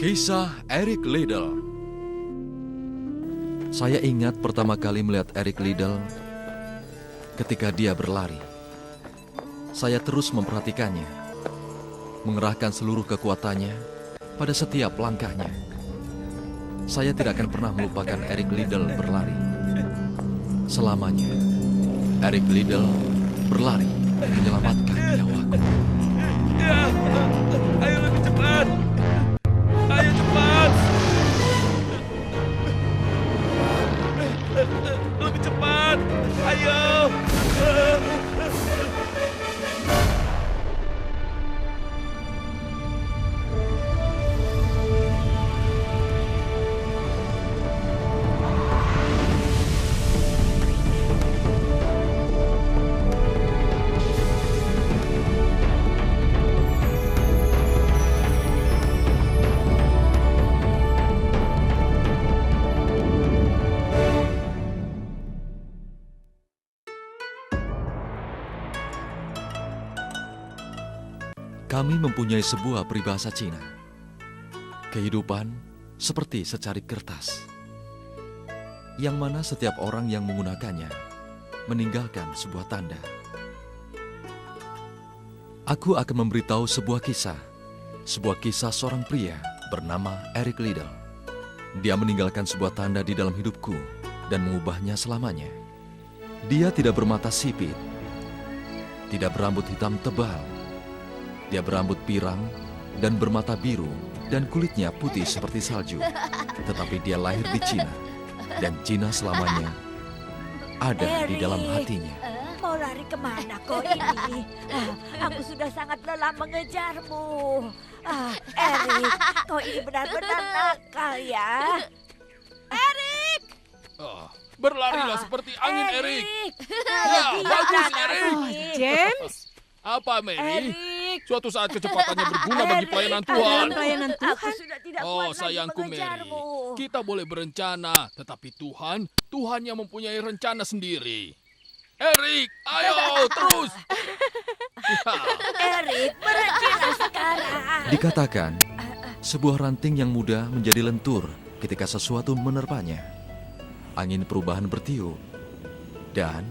Kisah Eric Liddell. Saya ingat pertama kali melihat Eric Liddell ketika dia berlari. Saya terus memperhatikannya, mengerahkan seluruh kekuatannya pada setiap langkahnya. Saya tidak akan pernah melupakan Eric Liddell berlari. Selamanya, Eric Liddell berlari menyelamatkan nyawaku. Ayo lebih cepat! Ayo cepat! Lebih cepat! Ayo! Kami mempunyai sebuah peribahasa Cina. Kehidupan seperti secarik kertas, yang mana setiap orang yang menggunakannya meninggalkan sebuah tanda. Aku akan memberitahu sebuah kisah seorang pria bernama Eric Liddell. Dia meninggalkan sebuah tanda di dalam hidupku dan mengubahnya selamanya. Dia tidak bermata sipit, tidak berambut hitam tebal. Dia berambut pirang dan bermata biru dan kulitnya putih seperti salju. Tetapi dia lahir di Cina dan Cina selamanya ada di dalam hatinya. Mau lari kemana kau ini? Aku sudah sangat lelah mengejarmu. Eric, kau ini benar-benar nakal ya. Eric! Berlarilah seperti angin, Eric. Ya, bagus, Eric. James, Apa, Mary? Eric! Suatu saat kecepatannya berguna bagi pelayanan Tuhan. pelayanan Aku Tuhan. sudah tidak Oh, kuat lagi sayangku, Mary. mengejarmu. Kita boleh berencana, tetapi Tuhan yang mempunyai rencana sendiri. Eric, ayo, terus. Eric, berhentilah sekarang. Dikatakan, sebuah ranting yang mudah menjadi lentur ketika sesuatu menerpanya. Angin perubahan bertiup. Dan,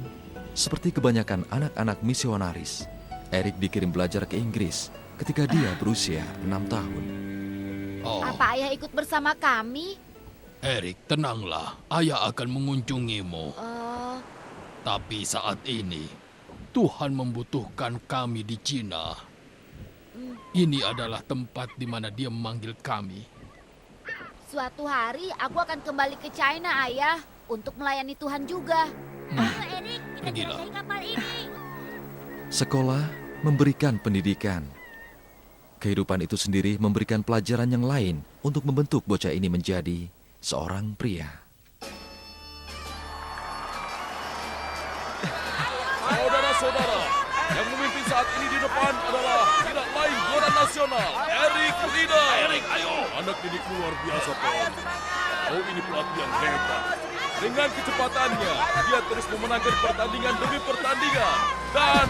seperti kebanyakan anak-anak misionaris, Eric dikirim belajar ke Inggris ketika dia berusia 6 tahun. Oh, Apa ayah ikut bersama kami? Eric, tenanglah. Ayah akan mengunjungimu. Eh, Tapi saat ini, Tuhan membutuhkan kami di Cina. Ini adalah tempat di mana Dia memanggil kami. Suatu hari aku akan kembali ke China, ayah, untuk melayani Tuhan juga. Ayo Eric, kita Pergilah. jelajahi kapal ini. Sekolah memberikan pendidikan. Kehidupan itu sendiri memberikan pelajaran yang lain untuk membentuk bocah ini menjadi seorang pria. Saudara-saudara, yang memimpin saat ini di depan adalah tidak lain juara nasional, Eric Liddell. Eric, ayo! Anak didikmu luar biasa, Paul. Oh, ini pelatih yang hebat. Dengan kecepatannya, dia terus memenangkan pertandingan demi pertandingan. Dan,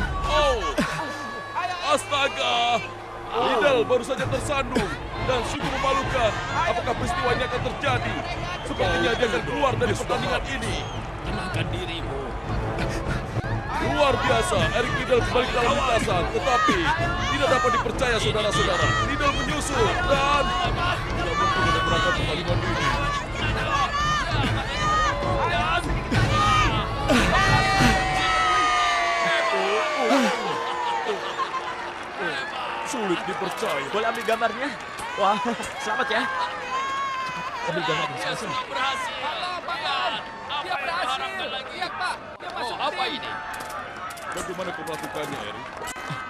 astaga! Liddell baru saja tersandung dan sungguh memalukan. Apakah peristiwa ini akan terjadi? Sepertinya dia akan keluar dari pertandingan ini. Tenangkan dirimu. Luar biasa, Eric Liddell kembali ke dalam lintasan, tetapi tidak dapat dipercaya, saudara-saudara. Liddell menyusul dan tidak mungkin memenangkan pertandingan ini. Sulit dipercaya. Boleh ambil gambarnya? Wah, selamat ya. Cepat, ambil gambarnya. Sini. Berhasil. Dia berhasil. Lihat, Pak. Apa ini? Bagaimana kau melakukannya, Eric?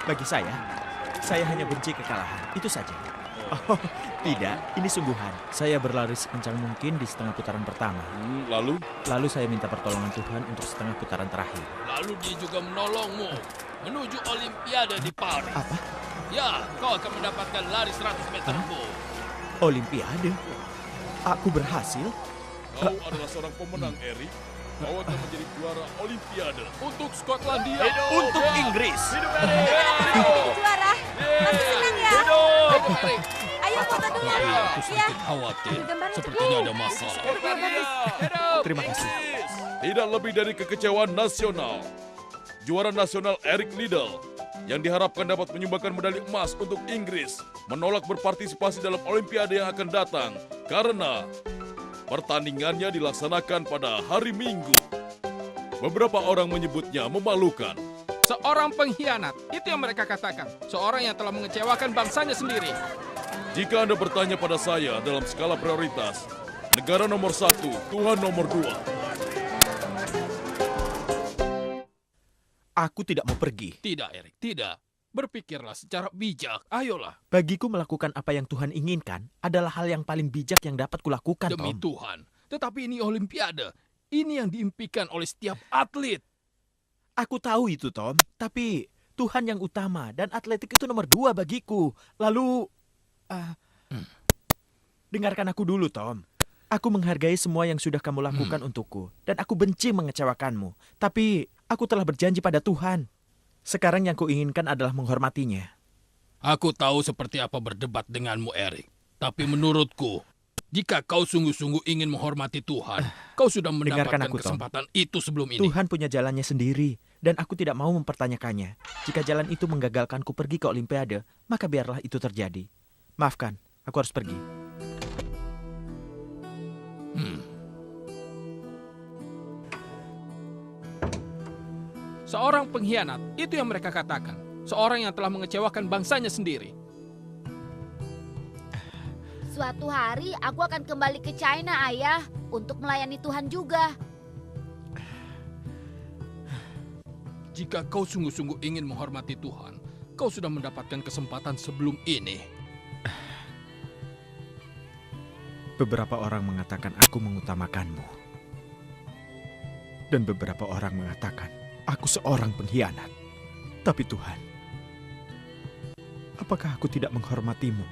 Bagi saya hanya benci kekalahan. Itu saja. Oh, tidak. Ini sungguhan. Saya berlari sekencang mungkin di setengah putaran pertama. Lalu? Lalu saya minta pertolongan Tuhan untuk setengah putaran terakhir. Lalu dia juga menolongmu menuju Olimpiade di Paris. Apa? Ya, kau akan mendapatkan lari 100 meter bowl. Olimpiade? Aku berhasil? Kau adalah seorang pemenang, Eric. Kau akan menjadi juara Olimpiade untuk Skotlandia. Untuk Inggris. Juara, masih senang ya? Ayo foto dulu. Maaf ya. Khawatir, Gambarnya sepertinya ada masalah. Terima kasih. Tidak lebih dari kekecewaan nasional. Juara nasional Eric Liddell yang diharapkan dapat menyumbangkan medali emas untuk Inggris menolak berpartisipasi dalam Olimpiade yang akan datang karena pertandingannya dilaksanakan pada hari Minggu. Beberapa orang menyebutnya memalukan. Seorang pengkhianat, itu yang mereka katakan. Seorang yang telah mengecewakan bangsanya sendiri. Jika Anda bertanya pada saya dalam skala prioritas, negara nomor 1, Tuhan nomor 2. Aku tidak mau pergi. Tidak, Erik, tidak. Berpikirlah secara bijak. Ayolah, Bagiku melakukan apa yang Tuhan inginkan adalah hal yang paling bijak yang dapat kulakukan, demi Tom. Tuhan. Tetapi ini Olimpiade. Ini yang diimpikan oleh setiap atlet. Aku tahu itu, Tom. Tapi Tuhan yang utama dan atletik itu nomor 2 bagiku. Lalu, dengarkan aku dulu, Tom. Aku menghargai semua yang sudah kamu lakukan untukku. Dan aku benci mengecewakanmu. Tapi aku telah berjanji pada Tuhan. Sekarang yang kuinginkan adalah menghormatinya. Aku tahu seperti apa berdebat denganmu, Erik. Tapi menurutku, jika kau sungguh-sungguh ingin menghormati Tuhan, kau sudah Dengarkan mendapatkan aku, Tom. kesempatan itu sebelum ini. Tuhan punya jalannya sendiri. Dan aku tidak mau mempertanyakannya. Jika jalan itu menggagalkanku pergi ke Olimpiade, maka biarlah itu terjadi. Maafkan, aku harus pergi. Seorang pengkhianat, itu yang mereka katakan. Seorang yang telah mengecewakan bangsanya sendiri. Suatu hari aku akan kembali ke China, Ayah, untuk melayani Tuhan juga. Jika kau sungguh-sungguh ingin menghormati Tuhan, kau sudah mendapatkan kesempatan sebelum ini. Beberapa orang mengatakan aku mengutamakanmu. Dan beberapa orang mengatakan aku seorang pengkhianat. Tapi Tuhan, apakah aku tidak menghormatimu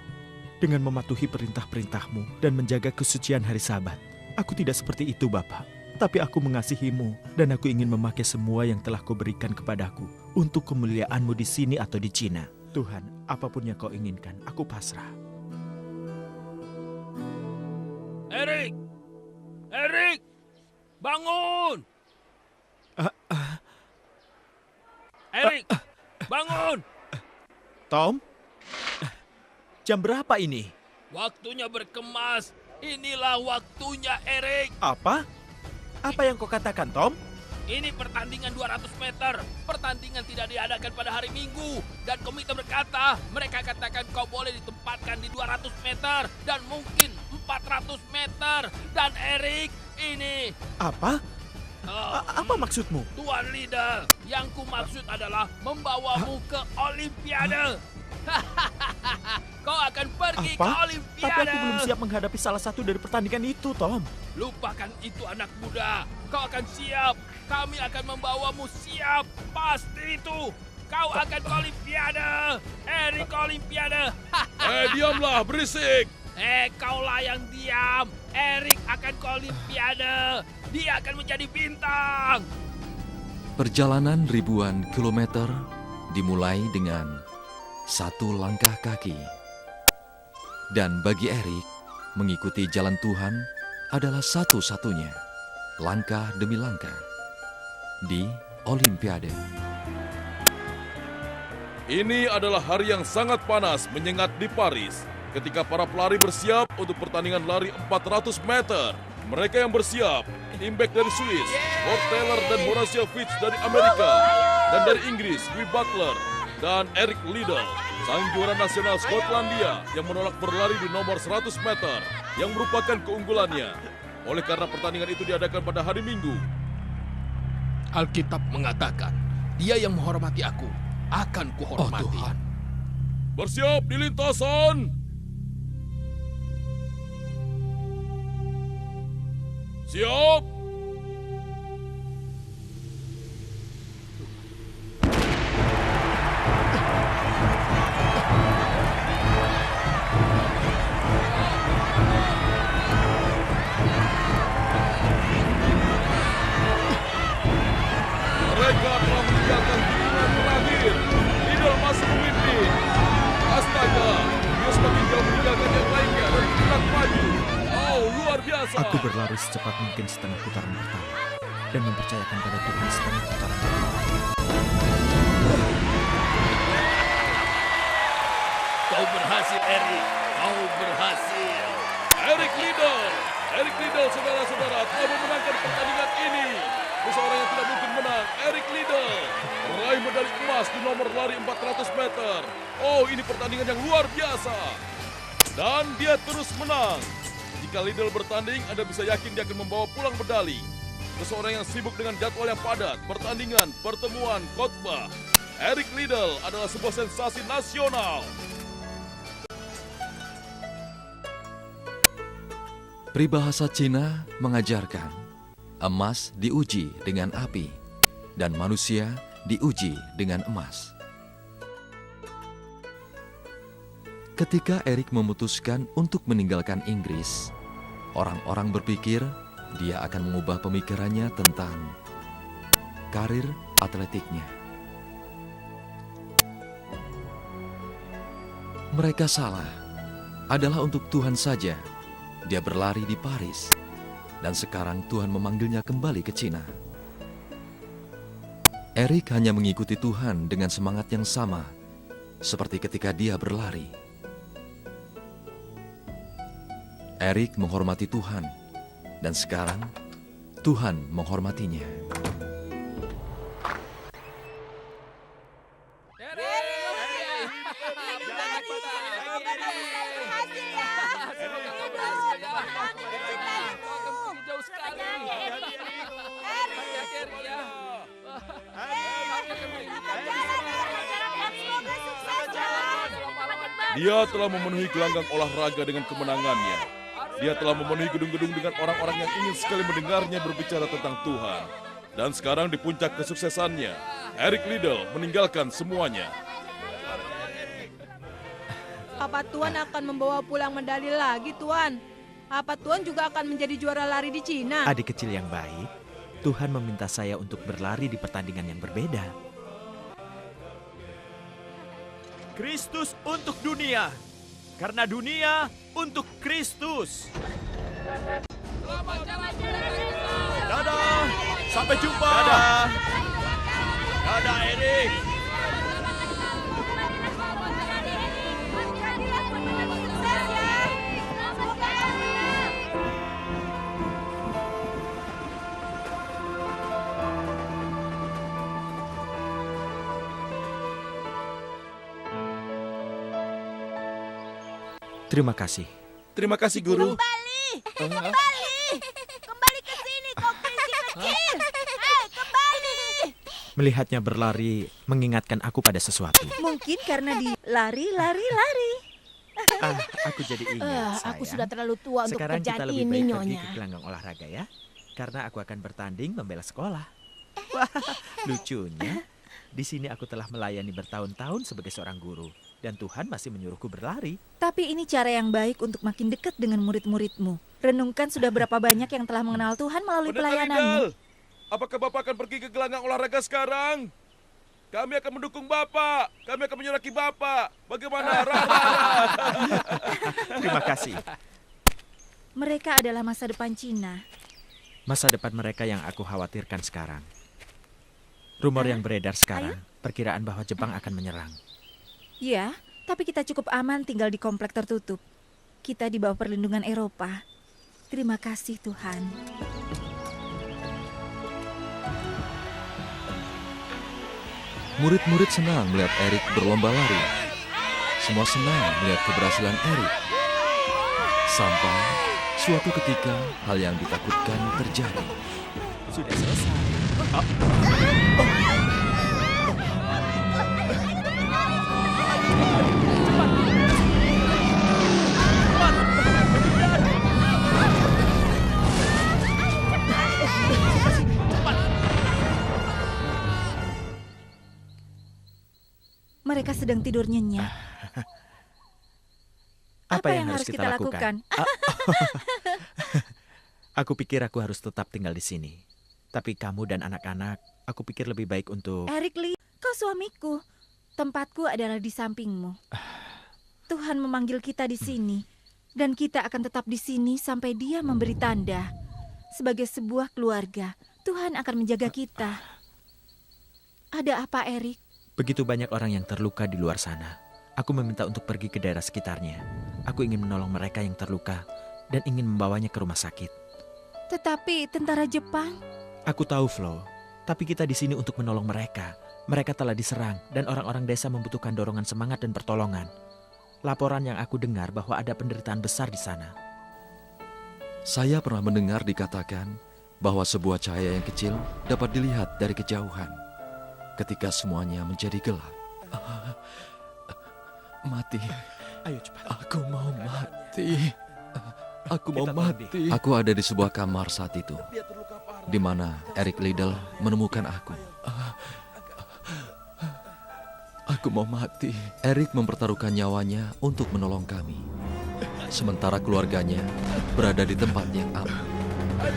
dengan mematuhi perintah-perintahmu dan menjaga kesucian hari Sabat? Aku tidak seperti itu, Bapak. Tapi aku mengasihimu dan aku ingin memakai semua yang telah kau berikan kepadaku untuk kemuliaanmu di sini atau di Cina. Tuhan, apapun yang kau inginkan, aku pasrah. Erik! Erik! Bangun! Erik! Bangun! Tom? Jam berapa ini? Waktunya berkemas. Inilah waktunya, Erik. Apa? Apa yang kau katakan, Tom? Ini pertandingan 200 meter. Pertandingan tidak diadakan pada hari Minggu. Dan komite berkata, mereka katakan kau boleh ditempatkan di 200 meter. Dan mungkin 400 meter. Dan Erik, ini... Apa? Apa maksudmu? Tuan Liddell, yang ku maksud adalah membawamu ke Olimpiade. Kau akan pergi ke Apa? Olimpiade. Tapi aku belum siap menghadapi salah satu dari pertandingan itu, Tom. Lupakan itu, anak muda. Kau akan siap. Kami akan membawamu siap. Pasti itu. Kau akan ke Olimpiade. Erik ke Olimpiade. Diamlah, berisik. Kaulah yang diam. Erik akan ke Olimpiade. Dia akan menjadi bintang. Perjalanan ribuan kilometer dimulai dengan satu langkah kaki. Dan bagi Erik, mengikuti jalan Tuhan adalah satu-satunya langkah demi langkah di Olimpiade. Ini adalah hari yang sangat panas menyengat di Paris ketika para pelari bersiap untuk pertandingan lari 400 meter. Mereka yang bersiap, Imbek dari Swiss, Bob Taylor dan Horacio Fitch dari Amerika, dan dari Inggris, Guy Butler, dan Eric Liddell, sang juara nasional Skotlandia yang menolak berlari di nomor 100 meter yang merupakan keunggulannya. Oleh karena pertandingan itu diadakan pada hari Minggu. Alkitab mengatakan, dia yang menghormati aku akan kuhormati. Oh, Tuhan. Bersiap di lintasan! Siap! Mereka telah meninggalkan tikungan terakhir. Liddell masih memimpin. Astaga, dia semakin jauh meninggalkan yang lainnya dan biasa. Aku berlari secepat mungkin setengah putaran pertama dan mempercayakan pada Tuhan setengah putaran kedua. Kau berhasil, Eric. Kau berhasil. Eric Liddell, saudara-saudara, telah memenangkan pertandingan ini. Seseorang yang tidak mungkin menang, Eric Liddell, meraih medali emas di nomor lari 400 meter. Oh, ini pertandingan yang luar biasa. Dan dia terus menang. Jika Liddell bertanding, Anda bisa yakin dia akan membawa pulang medali. Seseorang yang sibuk dengan jadwal yang padat, pertandingan, pertemuan, khotbah. Eric Liddell adalah sebuah sensasi nasional. Peribahasa Cina mengajarkan, emas diuji dengan api, dan manusia diuji dengan emas. Ketika Eric memutuskan untuk meninggalkan Inggris, orang-orang berpikir dia akan mengubah pemikirannya tentang karir atletiknya. Mereka salah, adalah untuk Tuhan saja. Dia berlari di Paris, dan sekarang Tuhan memanggilnya kembali ke Cina. Eric hanya mengikuti Tuhan dengan semangat yang sama, seperti ketika dia berlari. Eric menghormati Tuhan, dan sekarang Tuhan menghormatinya. Dia telah memenuhi gelanggang olahraga dengan kemenangannya. Dia telah memenuhi gedung-gedung dengan orang-orang yang ingin sekali mendengarnya berbicara tentang Tuhan. Dan sekarang di puncak kesuksesannya, Eric Liddell meninggalkan semuanya. Apa Tuan akan membawa pulang medali lagi, Tuan? Apa Tuan juga akan menjadi juara lari di Cina? Adik kecil yang baik, Tuhan meminta saya untuk berlari di pertandingan yang berbeda. Kristus untuk dunia, karena dunia untuk Kristus. Dadah, sampai jumpa. Dadah. Dadah, Eric. Terima kasih. Terima kasih, Guru. Kembali ke sini, kau kelinci kecil. Kembali. Melihatnya berlari mengingatkan aku pada sesuatu. Mungkin karena di lari. Aku jadi ingat, Aku sayang. sudah terlalu tua untuk Sekarang kita pekerjaan lebih ini, baik pergi Nyonya. ke gelanggang olahraga ya. Karena aku akan bertanding membela sekolah. Wah, lucunya, di sini aku telah melayani bertahun-tahun sebagai seorang guru. Dan Tuhan masih menyuruhku berlari. Tapi ini cara yang baik untuk makin dekat dengan murid-muridmu. Renungkan sudah berapa banyak yang telah mengenal Tuhan melalui Pendeta pelayananmu. Liddell, apakah Bapak akan pergi ke gelanggang olahraga sekarang? Kami akan mendukung Bapak. Kami akan menyuraki Bapak. Bagaimana? Terima kasih. Mereka adalah masa depan Cina. Masa depan mereka yang aku khawatirkan sekarang. Rumor yang beredar sekarang, perkiraan bahwa Jepang akan menyerang. Ya, tapi kita cukup aman tinggal di komplek tertutup. Kita di bawah perlindungan Eropa. Terima kasih Tuhan. Murid-murid senang melihat Eric berlomba lari. Semua senang melihat keberhasilan Eric. Sampai suatu ketika hal yang ditakutkan terjadi. Sudah selesai. Mereka sedang tidur nyenyak. Apa yang harus kita lakukan? Aku pikir aku harus tetap tinggal di sini. Tapi kamu dan anak-anak, aku pikir lebih baik untuk... Eric Lee, kau suamiku. Tempatku adalah di sampingmu. Tuhan memanggil kita di sini. Dan kita akan tetap di sini sampai dia memberi tanda. Sebagai sebuah keluarga, Tuhan akan menjaga kita. Ada apa, Erik? Begitu banyak orang yang terluka di luar sana. Aku meminta untuk pergi ke daerah sekitarnya. Aku ingin menolong mereka yang terluka dan ingin membawanya ke rumah sakit. Tetapi tentara Jepang? Aku tahu, Flo. Tapi kita di sini untuk menolong mereka. Mereka telah diserang dan orang-orang desa membutuhkan dorongan semangat dan pertolongan. Laporan yang aku dengar bahwa ada penderitaan besar di sana. Saya pernah mendengar dikatakan bahwa sebuah cahaya yang kecil dapat dilihat dari kejauhan ketika semuanya menjadi gelap. Mati. Ayo cepat. Aku mau mati. Aku mau Kita mati. Aku ada di sebuah kamar saat itu, Dia terluka parah. di mana Erik Liddell menemukan aku. Aku mau mati. Erik mempertaruhkan nyawanya untuk menolong kami. Sementara keluarganya berada di tempat yang aman.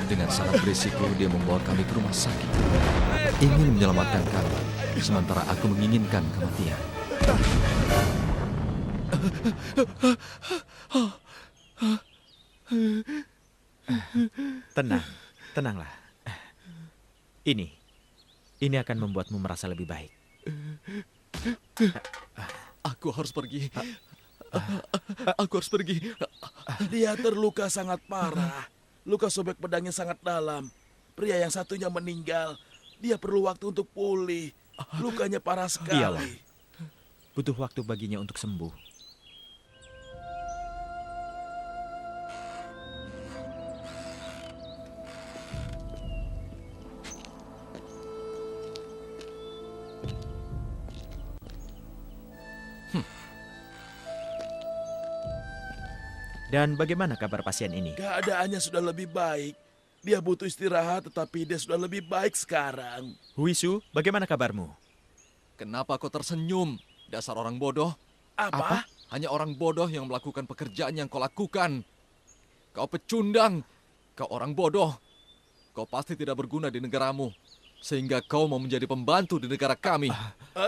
Dengan sangat berisiko dia membawa kami ke rumah sakit. Ingin menyelamatkan kami, sementara aku menginginkan kematian. Tenanglah. Ini akan membuatmu merasa lebih baik. Aku harus pergi. Aku harus pergi. Dia terluka sangat parah. Luka sobek pedangnya sangat dalam. Pria yang satunya meninggal. Dia perlu waktu untuk pulih. Lukanya parah Iya, Wang. sekali. Butuh waktu baginya untuk sembuh. Dan bagaimana kabar pasien ini? Keadaannya sudah lebih baik. Dia butuh istirahat, tetapi dia sudah lebih baik sekarang. Huisu, bagaimana kabarmu? Kenapa kau tersenyum, dasar orang bodoh? Apa? Hanya orang bodoh yang melakukan pekerjaan yang kau lakukan. Kau pecundang, kau orang bodoh. Kau pasti tidak berguna di negaramu, sehingga kau mau menjadi pembantu di negara kami.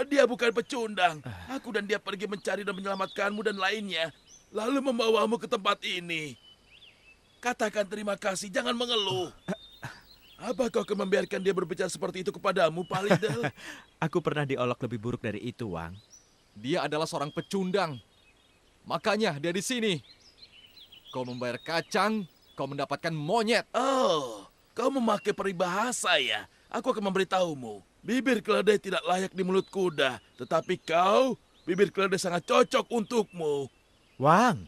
Dia bukan pecundang. Aku dan dia pergi mencari dan menyelamatkanmu dan lainnya. Lalu membawamu ke tempat ini. Katakan terima kasih, jangan mengeluh. Apa kau akan membiarkan dia berbicara seperti itu kepadamu, Pak Liddell? Aku pernah diolok lebih buruk dari itu, Wang. Dia adalah seorang pecundang. Makanya dia di sini. Kau membayar kacang, kau mendapatkan monyet. Oh, kau memakai peribahasa ya? Aku akan memberitahumu. Bibir keledai tidak layak di mulut kuda. Tetapi kau, bibir keledai sangat cocok untukmu. Wang,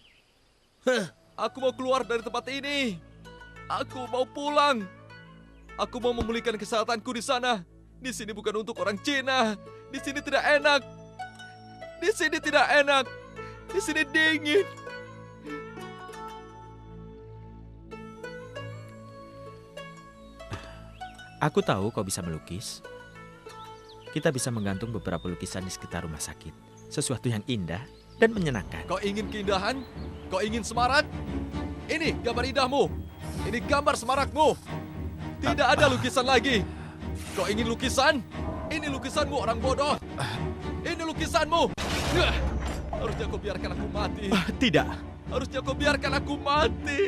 Aku mau keluar dari tempat ini. Aku mau pulang. Aku mau memulihkan kesehatanku di sana. Di sini bukan untuk orang Cina. Di sini tidak enak. Di sini tidak enak. Di sini dingin. aku tahu kau bisa melukis. Kita bisa menggantung beberapa lukisan di sekitar rumah sakit. Sesuatu yang indah dan menyenangkan. Kau ingin keindahan? Kau ingin semarak? Ini gambar indahmu. Ini gambar semarakmu. Tidak ada lukisan lagi. Kau ingin lukisan? Ini lukisanmu, orang bodoh. Ini lukisanmu. Harusnya kau biarkan aku mati. Tidak. Harusnya kau biarkan aku mati.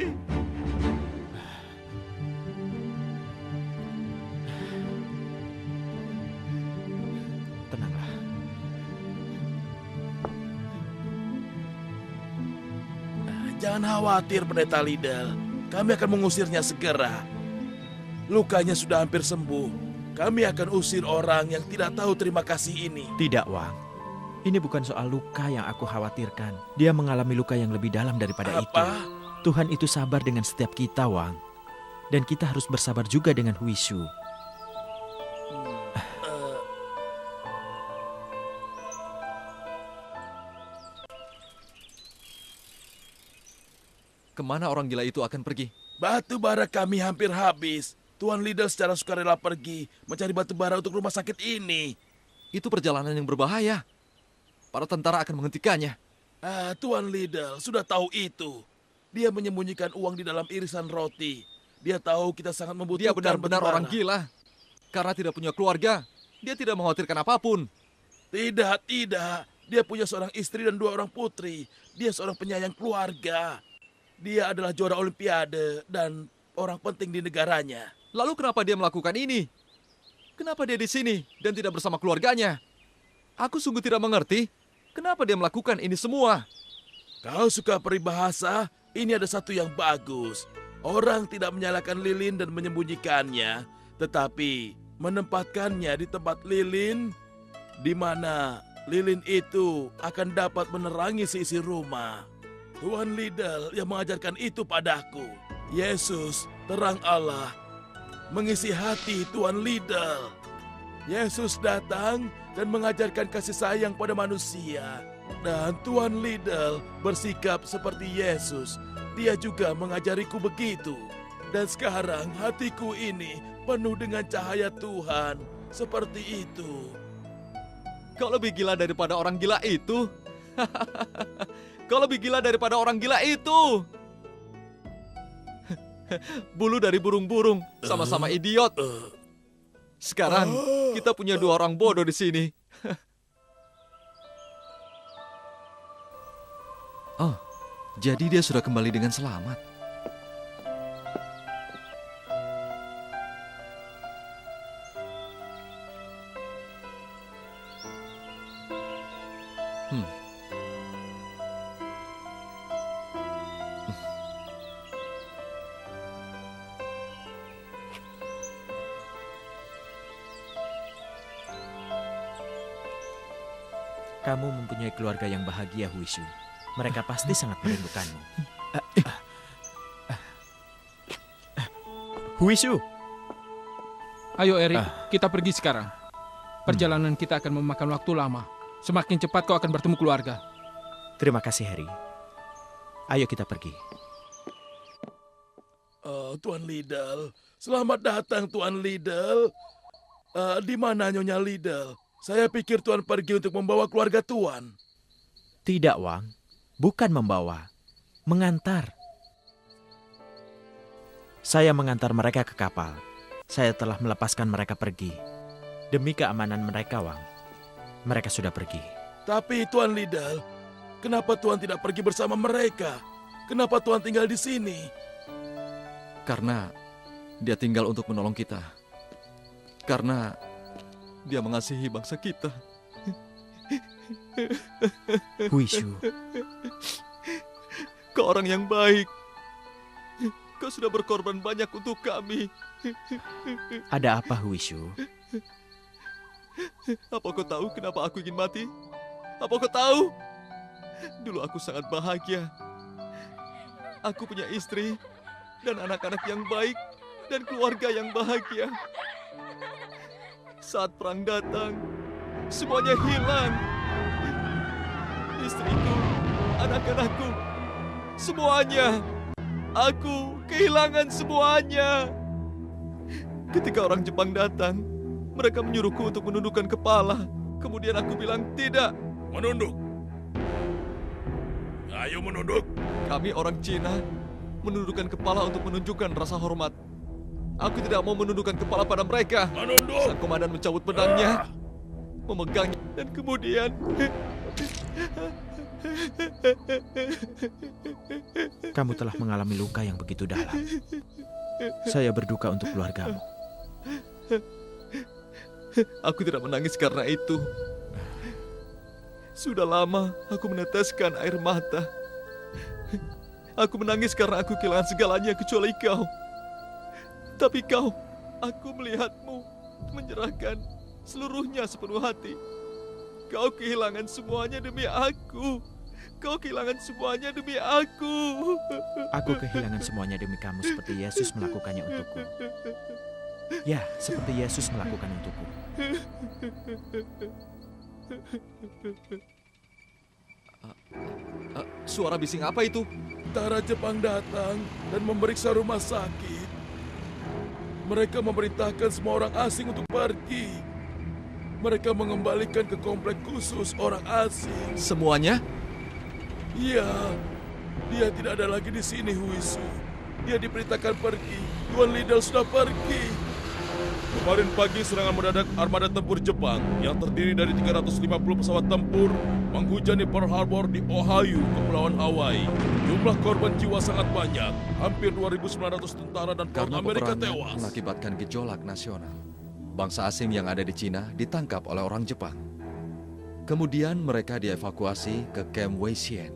Tenanglah. Jangan khawatir, Pendeta Liddell. Kami akan mengusirnya segera. Lukanya sudah hampir sembuh. Kami akan usir orang yang tidak tahu terima kasih ini. Tidak, Wang. Ini bukan soal luka yang aku khawatirkan. Dia mengalami luka yang lebih dalam daripada itu. Apa? Tuhan itu sabar dengan setiap kita, Wang. Dan kita harus bersabar juga dengan Huisu. Kemana orang gila itu akan pergi? Batu bara kami hampir habis. Tuan Liddell secara sukarela pergi mencari batu bara untuk rumah sakit ini. Itu perjalanan yang berbahaya. Para tentara akan menghentikannya. Tuan Liddell sudah tahu itu. Dia menyembunyikan uang di dalam irisan roti. Dia tahu kita sangat membutuhkan Dia benar-benar batu bara. orang gila. Karena tidak punya keluarga, dia tidak mengkhawatirkan apapun. Tidak, tidak. Dia punya seorang istri dan 2 orang putri. Dia seorang penyayang keluarga. Dia adalah juara olimpiade dan orang penting di negaranya. Lalu kenapa dia melakukan ini? Kenapa dia di sini dan tidak bersama keluarganya? Aku sungguh tidak mengerti. Kenapa dia melakukan ini semua? Kau suka peribahasa? Ini ada satu yang bagus. Orang tidak menyalakan lilin dan menyembunyikannya, tetapi menempatkannya di tempat lilin, di mana lilin itu akan dapat menerangi seisi rumah. Tuan Liddell yang mengajarkan itu padaku. Yesus, terang Allah, mengisi hati Tuan Liddell. Yesus datang dan mengajarkan kasih sayang pada manusia. Dan Tuan Liddell bersikap seperti Yesus. Dia juga mengajariku begitu. Dan sekarang hatiku ini penuh dengan cahaya Tuhan. Seperti itu. Kau lebih gila daripada orang gila itu. Kau lebih gila daripada orang gila itu. Bulu dari burung-burung, sama-sama idiot. Sekarang kita punya dua orang bodoh di sini. Oh, jadi dia sudah kembali dengan selamat. Kamu mempunyai keluarga yang bahagia, Huisu. Mereka pasti sangat merindukanmu. Huisu! Ayo Erik, kita pergi sekarang. Perjalanan kita akan memakan waktu lama. Semakin cepat kau akan bertemu keluarga. Terima kasih, Harry. Ayo kita pergi. Tuan Liddell, selamat datang Tuan Liddell. Di mana Nyonya Liddell? Saya pikir Tuan pergi untuk membawa keluarga Tuan. Tidak, Wang. Bukan membawa. Mengantar. Saya mengantar mereka ke kapal. Saya telah melepaskan mereka pergi. Demi keamanan mereka, Wang. Mereka sudah pergi. Tapi Tuan Liddell, kenapa Tuan tidak pergi bersama mereka? Kenapa Tuan tinggal di sini? Karena dia tinggal untuk menolong kita. Karena dia mengasihi bangsa kita. Huisu. Kau orang yang baik. Kau sudah berkorban banyak untuk kami. Ada apa, Huisu? Apa kau tahu kenapa aku ingin mati? Apa kau tahu? Dulu aku sangat bahagia. Aku punya istri dan anak-anak yang baik dan keluarga yang bahagia. Saat perang datang, semuanya hilang. Istriku, anak-anakku, semuanya. Aku kehilangan semuanya. Ketika orang Jepang datang, mereka menyuruhku untuk menundukkan kepala. Kemudian aku bilang tidak. Menunduk. Ayo menunduk. Kami orang Cina menundukkan kepala untuk menunjukkan rasa hormat. Aku tidak mau menundukkan kepala pada mereka. Menunduk. Sang komandan mencabut pedangnya, memegangnya, dan kemudian Kamu telah mengalami luka yang begitu dalam. Saya berduka untuk keluargamu. Aku tidak menangis karena itu. Sudah lama aku meneteskan air mata. Aku menangis karena aku kehilangan segalanya kecuali kau. Tapi kau, aku melihatmu menyerahkan seluruhnya sepenuh hati. Kau kehilangan semuanya demi aku. Kau kehilangan semuanya demi aku. Aku kehilangan semuanya demi kamu seperti Yesus melakukannya untukku. Ya, seperti Yesus melakukan untukku. Suara bising apa itu? Tentara Jepang datang dan memeriksa rumah sakit. Mereka memerintahkan semua orang asing untuk pergi. Mereka mengembalikan ke komplek khusus orang asing. Semuanya? Iya, dia tidak ada lagi di sini, Huisu. Dia diperintahkan pergi. Tuan Liddell sudah pergi. Kemarin pagi serangan mendadak armada tempur Jepang yang terdiri dari 350 pesawat tempur menghujani Pearl Harbor di Oahu, Kepulauan Hawaii. Jumlah korban jiwa sangat banyak, hampir 2.900 tentara dan Karena pelaut Amerika peperangan tewas. mengakibatkan gejolak nasional. Bangsa asing yang ada di Cina ditangkap oleh orang Jepang. Kemudian mereka dievakuasi ke Camp Weisien.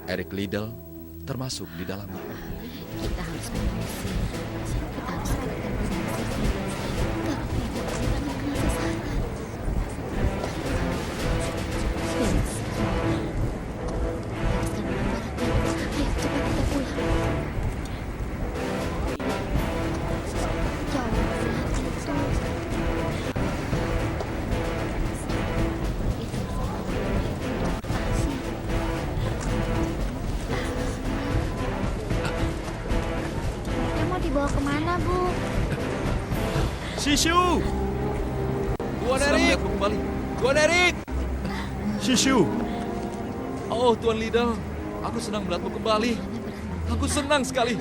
Eric Liddell termasuk di dalamnya. Kita harus mengungsi. Kita harus segera mengungsi. Kalau tidak, kita akan kena sasaran. Beres. Bereskan barang-barang. Ayo, cepat kita pulang. Jauh itu. Itu kasih. Kita mau dibawa kemana, Bu? Shishu! Tuan Eric! Kembali. Tuan Eric! Shishu! Oh, Tuan Liddell, aku senang melihatmu kembali. Aku senang sekali.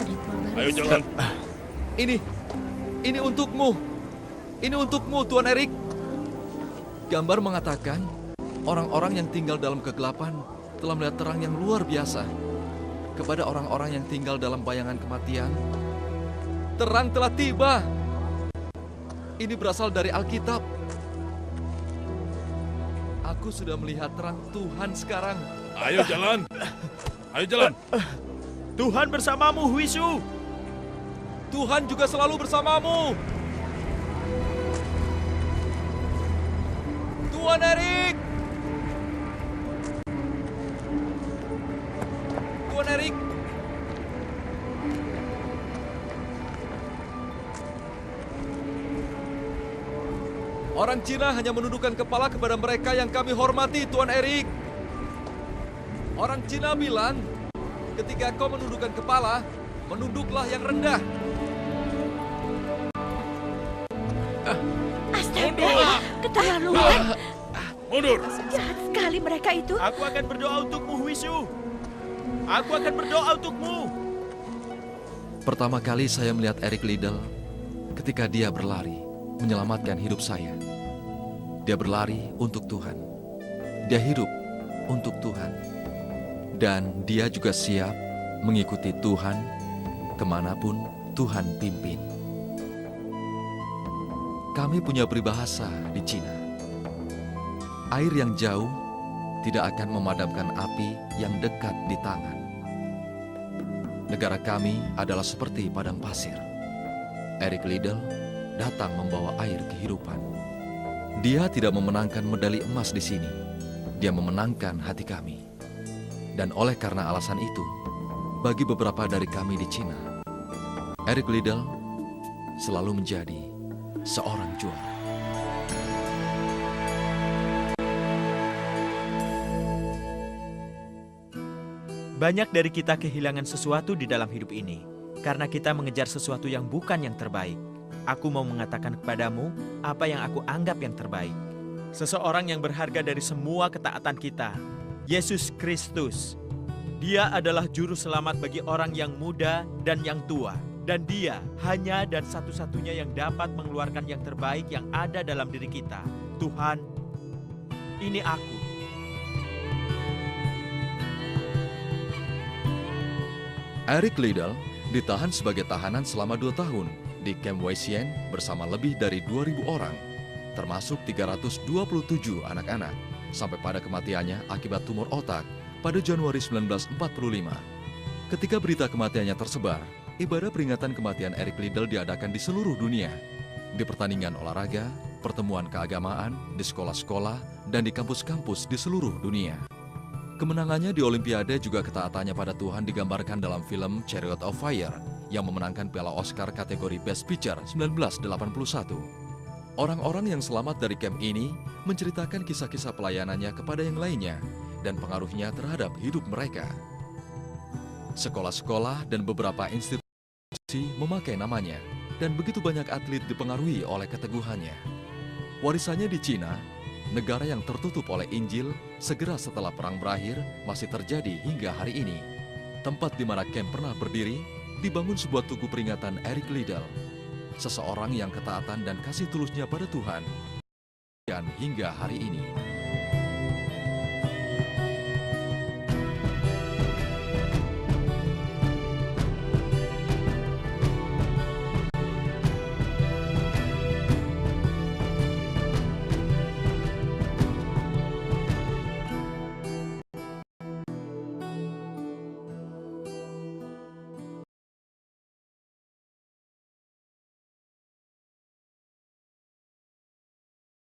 Ayo jalan. Ini untukmu. Ini untukmu, Tuan Eric. Gambar mengatakan, orang-orang yang tinggal dalam kegelapan telah melihat terang yang luar biasa. Kepada orang-orang yang tinggal dalam bayangan kematian, terang telah tiba. Ini berasal dari Alkitab. Aku sudah melihat terang Tuhan sekarang. Ayo jalan. Ayo jalan. Tuhan bersamamu, Huisu! Tuhan juga selalu bersamamu. Tuan Eric! Tuan Eric! Orang Cina hanya menundukkan kepala kepada mereka yang kami hormati, Tuan Eric. Orang Cina bilang, ketika kau menundukkan kepala, menunduklah yang rendah. Astaga, keterlaluan. Mundur. Jahat sekali mereka itu. Aku akan berdoa untukmu, Huisu! Aku akan berdoa untukmu! Pertama kali saya melihat Eric Liddell ketika dia berlari menyelamatkan hidup saya. Dia berlari untuk Tuhan. Dia hidup untuk Tuhan. Dan dia juga siap mengikuti Tuhan kemanapun Tuhan pimpin. Kami punya peribahasa di Cina. Air yang jauh tidak akan memadamkan api yang dekat di tangan. Negara kami adalah seperti padang pasir. Eric Liddell datang membawa air kehidupan. Dia tidak memenangkan medali emas di sini. Dia memenangkan hati kami. Dan oleh karena alasan itu, bagi beberapa dari kami di Cina, Eric Liddell selalu menjadi seorang juara. Banyak dari kita kehilangan sesuatu di dalam hidup ini karena kita mengejar sesuatu yang bukan yang terbaik. Aku mau mengatakan kepadamu apa yang aku anggap yang terbaik. Seseorang yang berharga dari semua ketaatan kita, Yesus Kristus. Dia adalah juru selamat bagi orang yang muda dan yang tua. Dan dia hanya dan satu-satunya yang dapat mengeluarkan yang terbaik yang ada dalam diri kita. Tuhan, ini aku. Eric Liddell ditahan sebagai tahanan selama 2 tahun di Camp Weisien bersama lebih dari 2.000 orang, termasuk 327 anak-anak, sampai pada kematiannya akibat tumor otak pada Januari 1945. Ketika berita kematiannya tersebar, ibadah peringatan kematian Eric Liddell diadakan di seluruh dunia. Di pertandingan olahraga, pertemuan keagamaan, di sekolah-sekolah, dan di kampus-kampus di seluruh dunia. Kemenangannya di Olimpiade juga ketaatannya pada Tuhan digambarkan dalam film Chariot of Fire yang memenangkan Piala Oscar kategori Best Picture 1981. Orang-orang yang selamat dari camp ini menceritakan kisah-kisah pelayanannya kepada yang lainnya dan pengaruhnya terhadap hidup mereka. Sekolah-sekolah dan beberapa institusi memakai namanya dan begitu banyak atlet dipengaruhi oleh keteguhannya. Warisannya di Cina, negara yang tertutup oleh Injil segera setelah perang berakhir masih terjadi hingga hari ini. Tempat di mana camp pernah berdiri, dibangun sebuah tugu peringatan Eric Liddell. seseorang yang ketaatan dan kasih tulusnya pada Tuhan dan hingga hari ini.